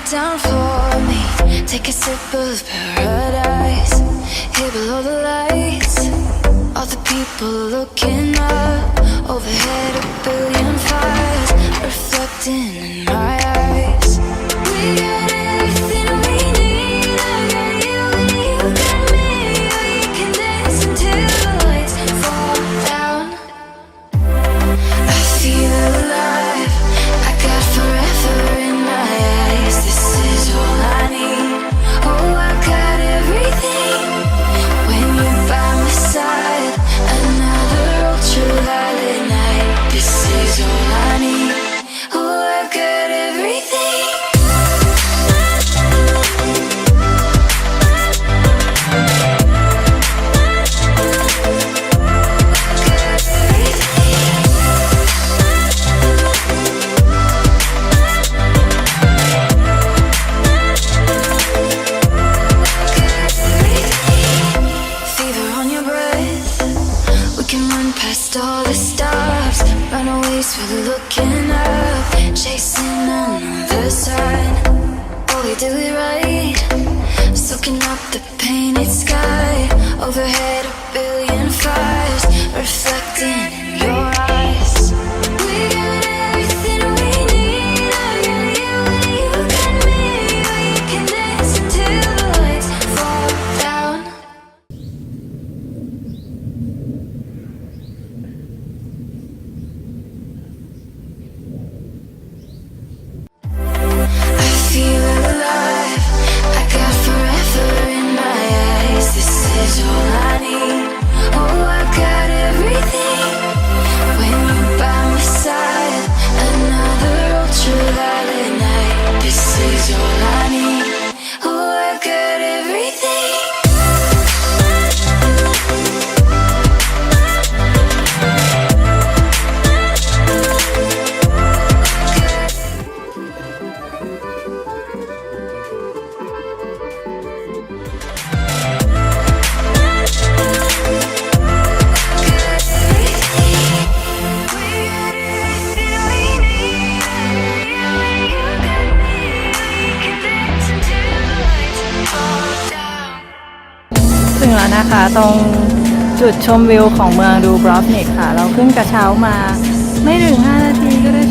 down for me. Take a sip of paradise. Here below the lights, all the people looking up. Overhead a billion fires reflecting in my eyes. We got everything we need. I got you and you got me. We can dance until the lights fall down. I feel alive. I got forever in my eyes. This is all I need. Oh, I got everything when you're by my side. Another ultraviolet night. This is all I need. Oh, I got everything. Fever on your breath. We can run past all the stops. Runaways we're looking up, chasing another sign. All we do is ride, soaking up the painted sky. Overhead a billion fires reflecting in your eyes. We got everything we need. I got you and you got me. We can dance until the lights fall down. I feel alive. I got forever in my eyes. This is all I need. Oh, I got everything when you're by my side. Another ultraviolet night. This is all I need. Oh, I got everything. ถึงแล้วนะคะตรงจุดชมวิวของเมืองดูบรอฟนิกค่ะเราขึ้นกระเช้ามาไม่ถึง5 นาทีก็ได้